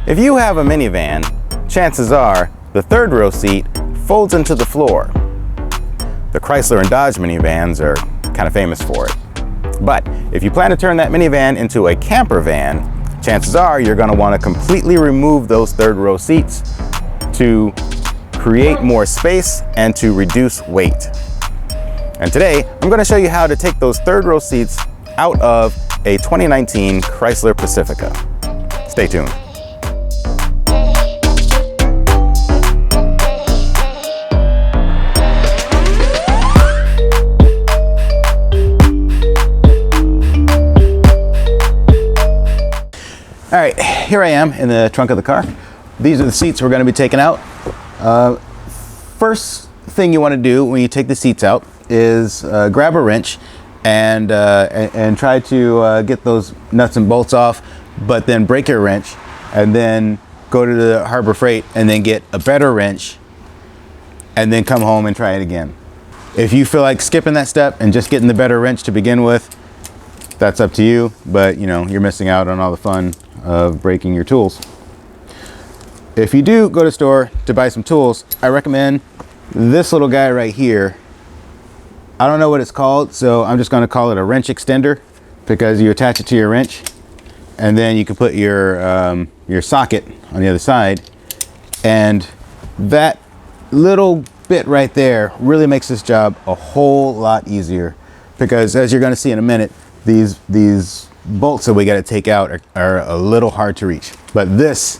If you have a minivan, chances are the third row seat folds into the floor. The Chrysler and Dodge minivans are kind of famous for it. But if you plan to turn that minivan into a camper van, chances are you're going to want to completely remove those third row seats to create more space and to reduce weight. And today, I'm going to show you how to take those third row seats out of a 2019 Chrysler Pacifica. Stay tuned. All right, here I am in the trunk of the car. These are the seats we're going to be taking out. First thing you want to do when you take the seats out is grab a wrench and try to get those nuts and bolts off, but then break your wrench and then go to the Harbor Freight and then get a better wrench and then come home and try it again. If you feel like skipping that step and just getting the better wrench to begin with, that's up to you, but you know, you're missing out on all the fun of breaking your tools. If you do go to the store to buy some tools, I recommend this little guy right here. I don't know what it's called, so I'm just going to call it a wrench extender, because you attach it to your wrench and then you can put your socket on the other side, and that little bit right there really makes this job a whole lot easier, because as you're going to see in a minute, these bolts that we got to take out are a little hard to reach, but this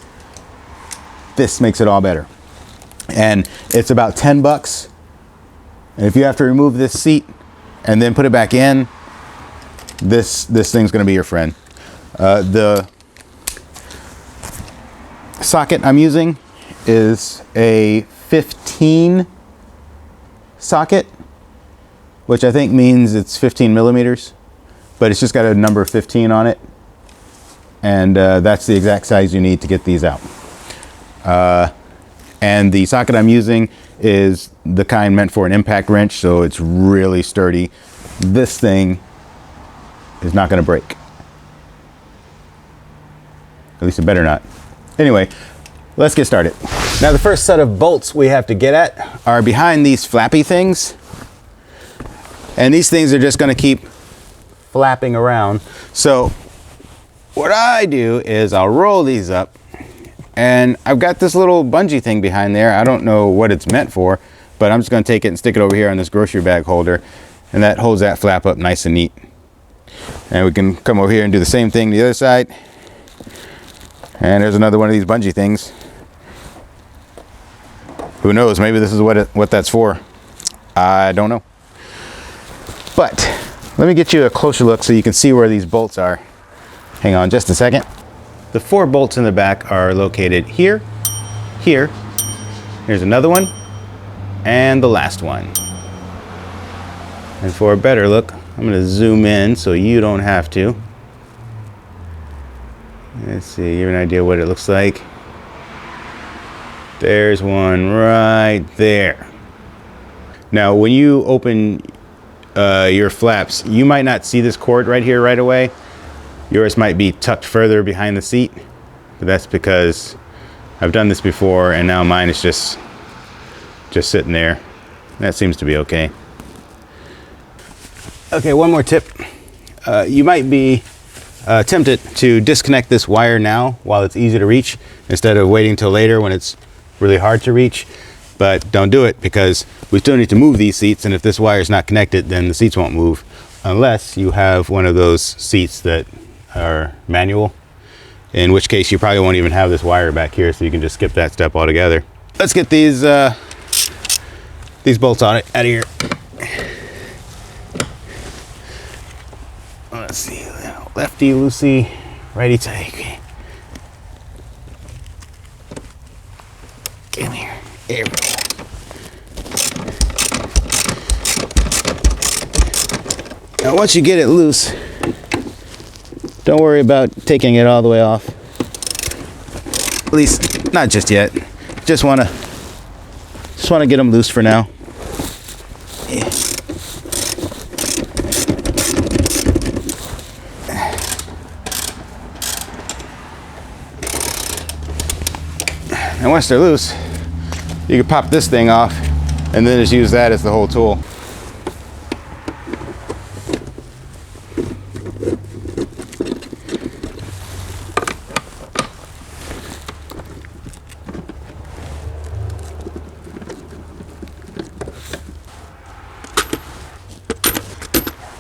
makes it all better. And it's about 10 bucks. And if you have to remove this seat and then put it back in, this thing's going to be your friend. The socket I'm using is a 15 socket, which I think means it's 15 millimeters. But it's just got a number 15 on it, and that's the exact size you need to get these out. And the socket I'm using is the kind meant for an impact wrench, so it's really sturdy. This thing is not going to break. At least it better not. Anyway, let's get started. Now the first set of bolts we have to get at are behind these flappy things, and these things are just going to keep flapping around. So what I do is I'll roll these up, and I've got this little bungee thing behind there. I don't know what it's meant for, but I'm just going to take it and stick it over here on this grocery bag holder, and that holds that flap up nice and neat. And we can come over here and do the same thing to the other side. And there's another one of these bungee things. Who knows, maybe this is what that's for. I don't know. But let me get you a closer look so you can see where these bolts are. Hang on just a second. The 4 bolts in the back are located here, here, here's another one, and the last one. And for a better look, I'm going to zoom in so you don't have to. Let's see, you have an idea what it looks like. There's one right there. Now when you open your flaps, you might not see this cord right here right away. Yours might be tucked further behind the seat, but that's because I've done this before and now mine is just sitting there. That seems to be okay. Okay, one more tip. You might be tempted to disconnect this wire now while it's easy to reach, instead of waiting till later when it's really hard to reach. But don't do it, because we still need to move these seats, and if this wire is not connected, then the seats won't move, unless you have one of those seats that are manual, in which case you probably won't even have this wire back here, so you can just skip that step altogether. Let's get these bolts out of here. Let's see, lefty loosey, righty tighty. Come here. There we go. Now once you get it loose, don't worry about taking it all the way off. At least not just yet. Just wanna get them loose for now. Yeah. And once they're loose, you can pop this thing off and then just use that as the whole tool.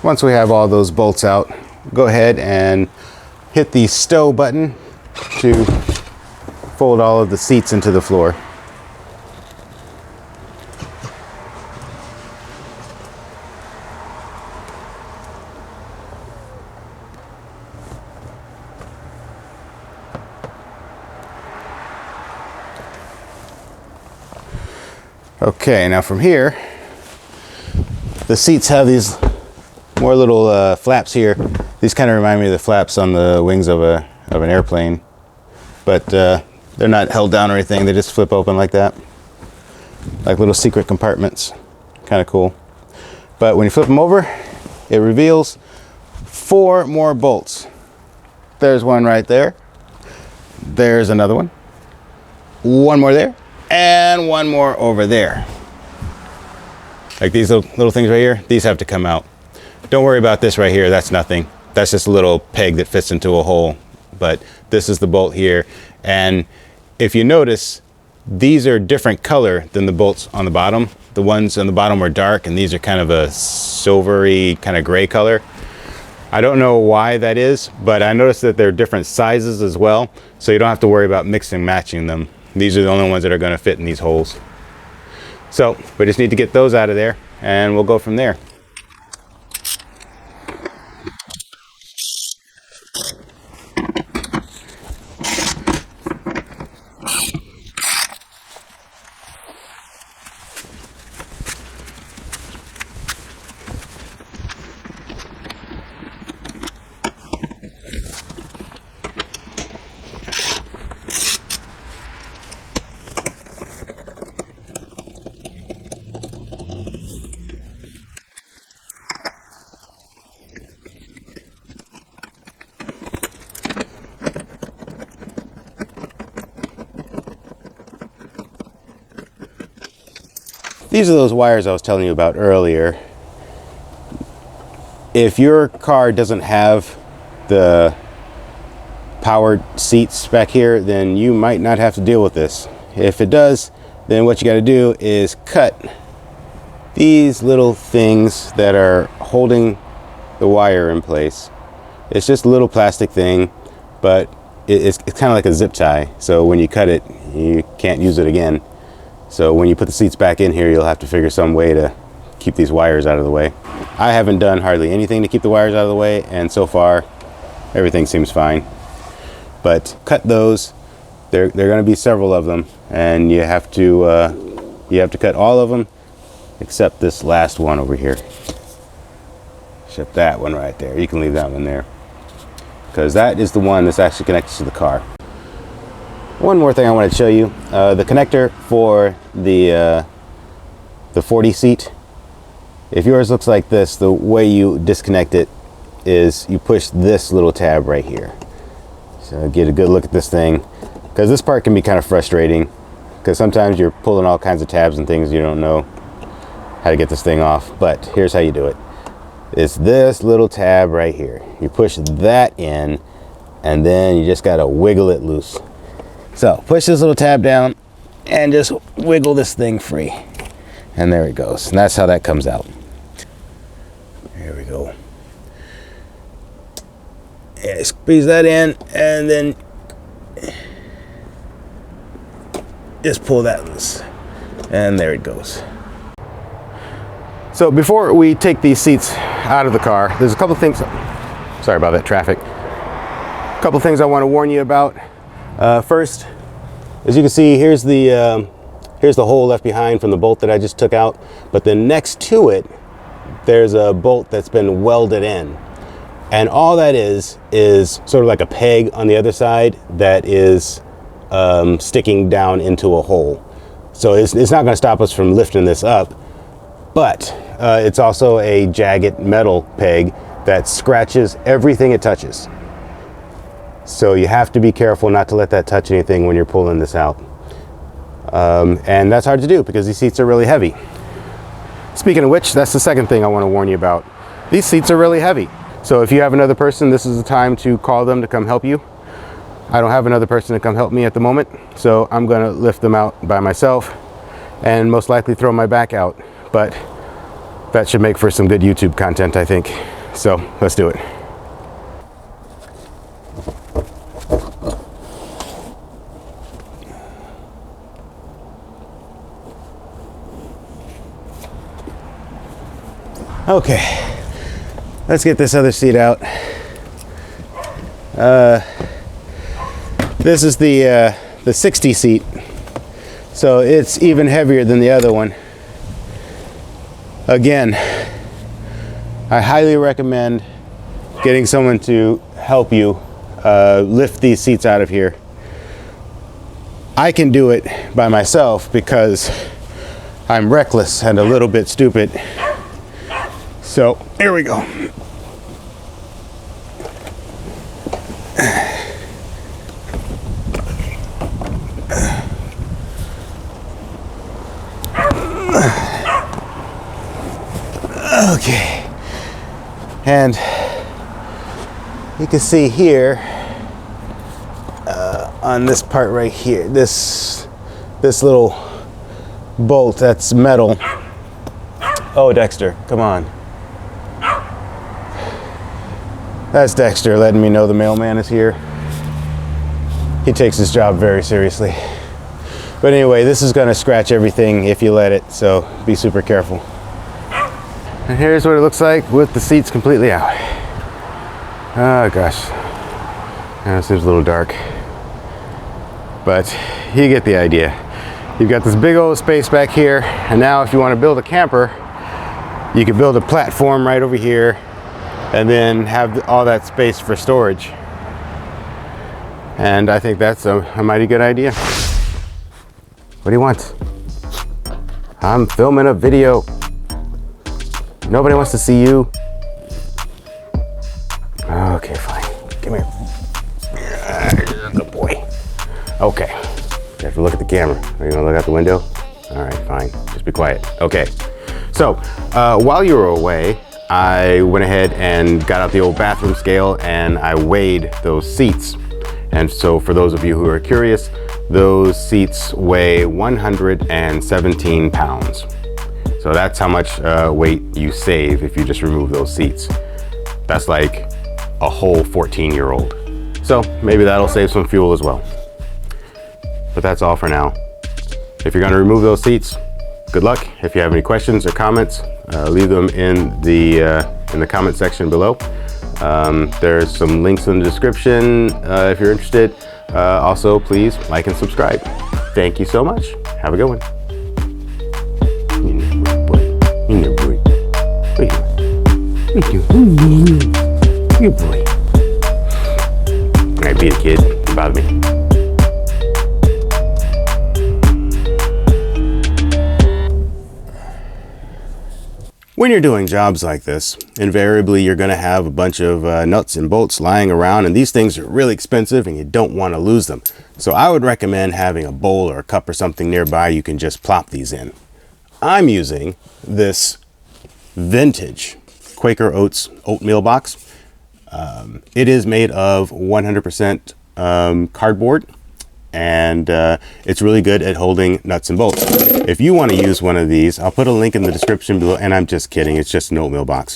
Once we have all those bolts out, go ahead and hit the stow button to fold all of the seats into the floor. Okay, now from here, the seats have these more little flaps here. These kind of remind me of the flaps on the wings of an airplane, but they're not held down or anything. They just flip open like that, like little secret compartments. Kind of cool. But when you flip them over, it reveals 4 more bolts. There's one right there. There's another one. One more there, and one more over there. Like these little things right here, these have to come out. Don't worry about this right here, that's nothing. That's just a little peg that fits into a hole. But this is the bolt here. And if you notice, these are different color than the bolts on the bottom. The ones on the bottom are dark, and these are kind of a silvery, kind of gray color. I don't know why that is, but I noticed that they're different sizes as well. So you don't have to worry about mixing and matching them. These are the only ones that are gonna fit in these holes. So we just need to get those out of there, and we'll go from there. These are those wires I was telling you about earlier. If your car doesn't have the powered seats back here, then you might not have to deal with this. If it does, then what you got to do is cut these little things that are holding the wire in place. It's just a little plastic thing, but it's kind of like a zip tie. So when you cut it, you can't use it again. So when you put the seats back in here, you'll have to figure some way to keep these wires out of the way. I haven't done hardly anything to keep the wires out of the way, and so far, everything seems fine. But cut those. There are going to be several of them, and you have to cut all of them except this last one over here. Except that one right there. You can leave that one there, because that is the one that's actually connected to the car. One more thing I want to show you, the connector for the 40 seat. If yours looks like this, the way you disconnect it is you push this little tab right here. So get a good look at this thing, because this part can be kind of frustrating, because sometimes you're pulling all kinds of tabs and things, you don't know how to get this thing off. But here's how you do it. It's this little tab right here. You push that in, and then you just got to wiggle it loose. So push this little tab down and just wiggle this thing free. And there it goes. And that's how that comes out. There we go. Yeah, squeeze that in and then just pull that loose. And there it goes. So before we take these seats out of the car, there's a couple things. Sorry about that traffic. A couple things I want to warn you about. First, as you can see, here's the hole left behind from the bolt that I just took out. But then next to it, there's a bolt that's been welded in. And all that is sort of like a peg on the other side that is sticking down into a hole. So it's not going to stop us from lifting this up, but it's also a jagged metal peg that scratches everything it touches. So you have to be careful not to let that touch anything when you're pulling this out. And that's hard to do because these seats are really heavy. Speaking of which, that's the second thing I want to warn you about. These seats are really heavy. So if you have another person, this is the time to call them to come help you. I don't have another person to come help me at the moment, so I'm gonna lift them out by myself and most likely throw my back out. But that should make for some good YouTube content, I think. So let's do it. Okay, let's get this other seat out. This is the 60 seat, so it's even heavier than the other one. Again, I highly recommend getting someone to help you lift these seats out of here. I can do it by myself because I'm reckless and a little bit stupid. So here we go. Okay, and you can see here on this part right here, this little bolt that's metal. Oh, Dexter, come on. That's Dexter letting me know the mailman is here. He takes his job very seriously. But anyway, this is gonna scratch everything if you let it, so be super careful. And here's what it looks like with the seats completely out. Oh gosh, it seems a little dark, but you get the idea. You've got this big old space back here, and now if you want to build a camper, you can build a platform right over here and then have all that space for storage. And I think that's a mighty good idea. What do you want? I'm filming a video. Nobody wants to see you. Okay, fine. Come here. Good boy. Okay. You have to look at the camera. Are you gonna look out the window? All right, fine. Just be quiet. Okay. So, while you were away, I went ahead and got out the old bathroom scale and I weighed those seats. And so for those of you who are curious, those seats weigh 117 pounds. So that's how much weight you save if you just remove those seats. That's like a whole 14-year-old. So maybe that'll save some fuel as well. But that's all for now. If you're gonna remove those seats, good luck. If you have any questions or comments, leave them in the comment section below. There's some links in the description if you're interested. Also, please like and subscribe. Thank you so much. Have a good one. Good boy. Alright, beat a kid. Don't bother me. When you're doing jobs like this, invariably you're going to have a bunch of nuts and bolts lying around, and these things are really expensive and you don't want to lose them. So I would recommend having a bowl or a cup or something nearby you can just plop these in. I'm using this vintage Quaker Oats oatmeal box. It is made of 100% cardboard, and it's really good at holding nuts and bolts. If you want to use one of these, I'll put a link in the description below, and I'm just kidding, it's just an oatmeal box.